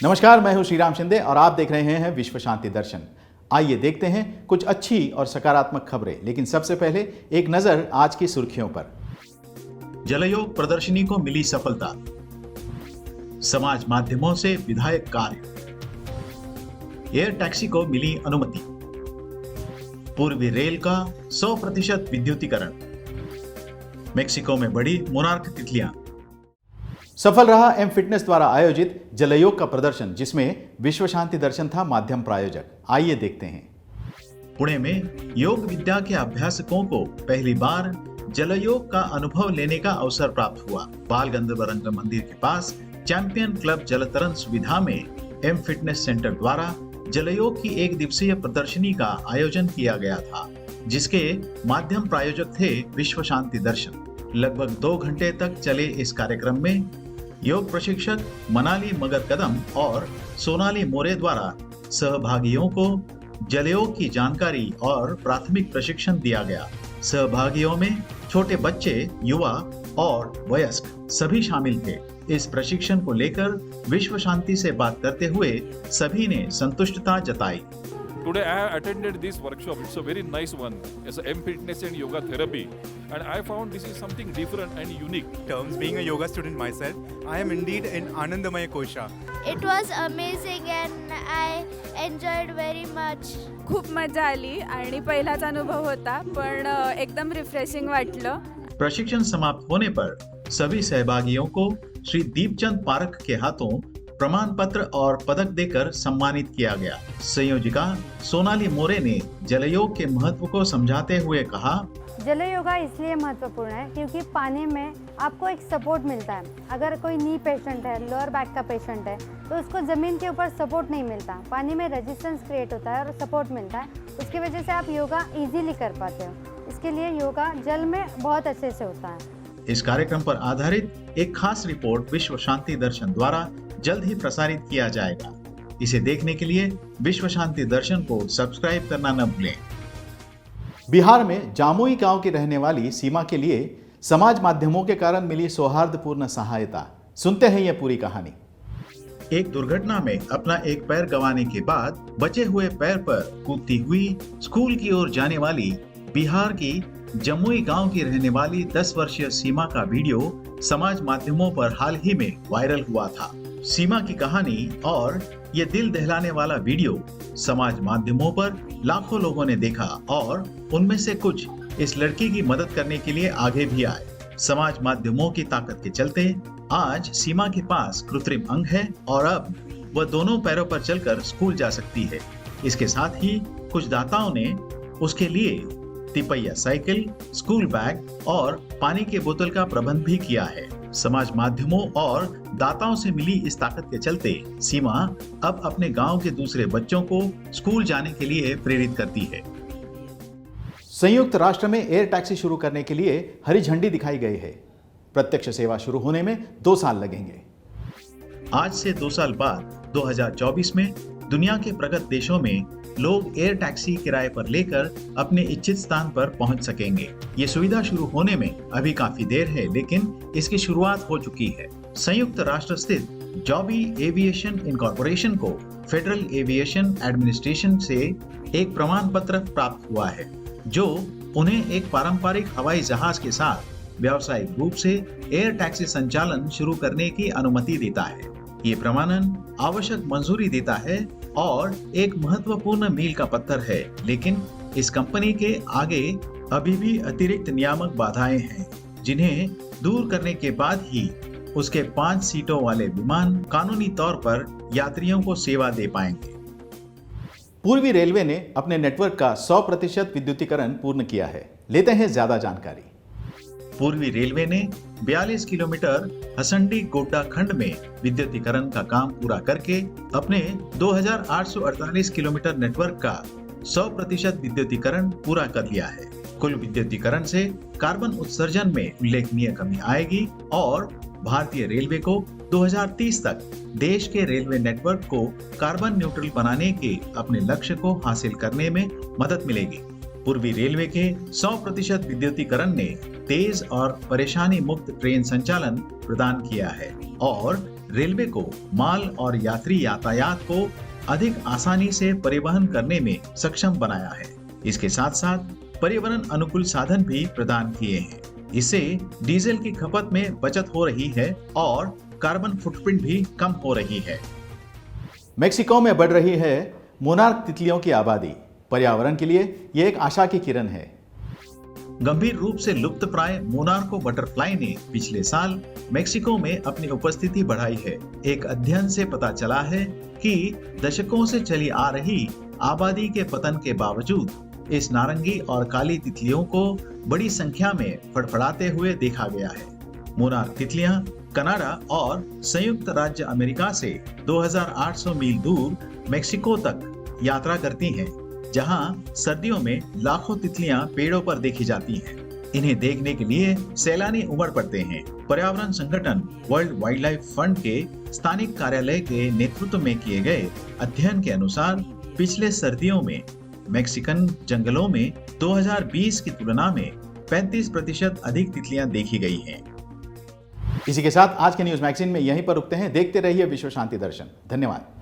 नमस्कार, मैं हूं श्रीराम शिंदे और आप देख रहे हैं विश्व शांति दर्शन। आइए देखते हैं कुछ अच्छी और सकारात्मक खबरें, लेकिन सबसे पहले एक नजर आज की सुर्खियों पर। जलयोग प्रदर्शनी को मिली सफलता, समाज माध्यमों से विधायक कार्य, एयर टैक्सी को मिली अनुमति, पूर्वी रेल का 100% विद्युतीकरण, मेक्सिको में बढ़ी मोनार्क तितलियां। सफल रहा एम फिटनेस द्वारा आयोजित जलयोग का प्रदर्शन, जिसमें विश्व शांति दर्शन था माध्यम प्रायोजक। आइए देखते हैं। पुणे में योग विद्या के अभ्यासकों को पहली बार जलयोग का अनुभव लेने का अवसर प्राप्त हुआ। बाल गंधर्व रंग मंदिर के पास चैंपियन क्लब जलतरण सुविधा में एम फिटनेस सेंटर द्वारा जलयोग की एक दिवसीय प्रदर्शनी का आयोजन किया गया था, जिसके माध्यम प्रायोजक थे विश्व शांति दर्शन। लगभग 2 घंटे तक चले इस कार्यक्रम में योग प्रशिक्षक मनाली मगर कदम और सोनाली मोरे द्वारा सहभागियों को जलयोग की जानकारी और प्राथमिक प्रशिक्षण दिया गया। सहभागियों में छोटे बच्चे, युवा और वयस्क सभी शामिल थे। इस प्रशिक्षण को लेकर विश्व शांति से बात करते हुए सभी ने संतुष्टता जताई। Today I have attended this workshop. It's a very nice one. It's a M fitness and yoga therapy, and I found this is something different and unique. Terms being a yoga student myself, I am indeed in Anandamaya Kosha. It was amazing and I enjoyed very much. खूप मजा आली आणि पहिलाच अनुभव होता, पण एकदम refreshing वाटलं। प्रशिक्षण समाप्त होने पर सभी सहभागियों को श्री दीपचंद पारख के हाथों प्रमाण पत्र और पदक देकर सम्मानित किया गया। संयोजिका सोनाली मोरे ने जलयोग के महत्व को समझाते हुए कहा, जल योगा इसलिए महत्वपूर्ण है क्योंकि पानी में आपको एक सपोर्ट मिलता है। अगर कोई नी पेशेंट है, लोअर बैक का पेशेंट है, तो उसको ज़मीन के ऊपर सपोर्ट नहीं मिलता। पानी में रेजिस्टेंस क्रिएट होता है और सपोर्ट मिलता है। उसकी वजह से आप योगा इजीली कर पाते हो। इसके लिए योगा जल में बहुत अच्छे से होता है। इस कार्यक्रम पर आधारित एक खास रिपोर्ट विश्व शांति दर्शन द्वारा जल्द ही प्रसारित किया जाएगा। इसे देखने के लिए विश्व शांति दर्शन को सब्सक्राइब करना न भूलें। बिहार में जामुई गांव की रहने वाली सीमा के लिए समाज माध्यमों के कारण मिली सौहार्दपूर्ण सहायता। सुनते हैं यह पूरी कहानी। एक दुर्घटना में अपना एक पैर गंवाने के बाद बचे हुए पैर पर कूदती हुई स्कूल की ओर जाने वाली बिहार की जमुई गांव की रहने वाली 10 वर्षीय सीमा का वीडियो समाज माध्यमों पर हाल ही में वायरल हुआ था। सीमा की कहानी और ये दिल दहलाने वाला वीडियो समाज माध्यमों पर लाखों लोगों ने देखा और उनमें से कुछ इस लड़की की मदद करने के लिए आगे भी आए। समाज माध्यमों की ताकत के चलते आज सीमा के पास कृत्रिम अंग है और अब वह दोनों पैरों पर चलकर स्कूल जा सकती है। इसके साथ ही कुछ दाताओं ने उसके लिए तिपैया साइकिल, स्कूल बैग और पानी के बोतल का प्रबंध भी किया है। समाज माध्यमों और दाताओं से मिली इस ताकत के चलते सीमा अब अपने गांव के दूसरे बच्चों को स्कूल जाने के लिए प्रेरित करती है। संयुक्त राष्ट्र में एयर टैक्सी शुरू करने के लिए हरी झंडी दिखाई गई है। प्रत्यक्ष सेवा शुरू होने में 2 साल लगेंगे। आज से 2 साल बाद 2024 में दुनिया के प्रगत देशों में लोग एयर टैक्सी किराए पर लेकर अपने इच्छित स्थान पर पहुंच सकेंगे। ये सुविधा शुरू होने में अभी काफी देर है, लेकिन इसकी शुरुआत हो चुकी है। संयुक्त राष्ट्र स्थित जॉबी एविएशन इनकॉर्पोरेशन को फेडरल एविएशन एडमिनिस्ट्रेशन से एक प्रमाण पत्र प्राप्त हुआ है, जो उन्हें एक पारंपरिक हवाई जहाज के साथ व्यावसायिक रूप से एयर टैक्सी संचालन शुरू करने की अनुमति देता है। ये प्रमाणन आवश्यक मंजूरी देता है और एक महत्वपूर्ण मील का पत्थर है, लेकिन इस कंपनी के आगे अभी भी अतिरिक्त नियामक बाधाएं हैं, जिन्हें दूर करने के बाद ही उसके 5 सीटों वाले विमान कानूनी तौर पर यात्रियों को सेवा दे पाएंगे। पूर्वी रेलवे ने अपने नेटवर्क का 100% विद्युतीकरण पूर्ण किया है। लेते हैं ज्यादा जानकारी। पूर्वी रेलवे ने 42 किलोमीटर हसंडी गोड्डा खंड में विद्युतीकरण का काम पूरा करके अपने 2848 किलोमीटर नेटवर्क का 100% विद्युतीकरण पूरा कर लिया है। कुल विद्युतीकरण से कार्बन उत्सर्जन में उल्लेखनीय कमी आएगी और भारतीय रेलवे को 2030 तक देश के रेलवे नेटवर्क को कार्बन न्यूट्रल बनाने के अपने लक्ष्य को हासिल करने में मदद मिलेगी। पूर्वी रेलवे के 100% विद्युतीकरण ने तेज और परेशानी मुक्त ट्रेन संचालन प्रदान किया है और रेलवे को माल और यात्री यातायात को अधिक आसानी से परिवहन करने में सक्षम बनाया है। इसके साथ साथ पर्यावरण अनुकूल साधन भी प्रदान किए हैं। इससे डीजल की खपत में बचत हो रही है और कार्बन फुटप्रिंट भी कम हो रही है। मेक्सिको में बढ़ रही है मोनार्क तितलियों की आबादी। पर्यावरण के लिए ये एक आशा की किरण है। गंभीर रूप से लुप्तप्राय मोनार्को बटरफ्लाई ने पिछले साल मेक्सिको में अपनी उपस्थिति बढ़ाई है। एक अध्ययन से पता चला है कि दशकों से चली आ रही आबादी के पतन के बावजूद इस नारंगी और काली तितलियों को बड़ी संख्या में फड़फड़ाते हुए देखा गया है। मोनार्क तितलियां कनाडा और संयुक्त राज्य अमेरिका से 2800 मील दूर मेक्सिको तक यात्रा करती हैं, जहां सर्दियों में लाखों तितलियां पेड़ों पर देखी जाती हैं। इन्हें देखने के लिए सैलानी उमड़ पड़ते हैं। पर्यावरण संगठन वर्ल्ड वाइल्ड लाइफ फंड के स्थानिक कार्यालय के नेतृत्व में किए गए अध्ययन के अनुसार पिछले सर्दियों में मैक्सिकन जंगलों में 2020 की तुलना में 35% अधिक तितलियां देखी गई हैं। इसी के साथ आज के न्यूज मैगजीन में यहीं पर रुकते हैं। देखते रहिए विश्व शांति दर्शन। धन्यवाद।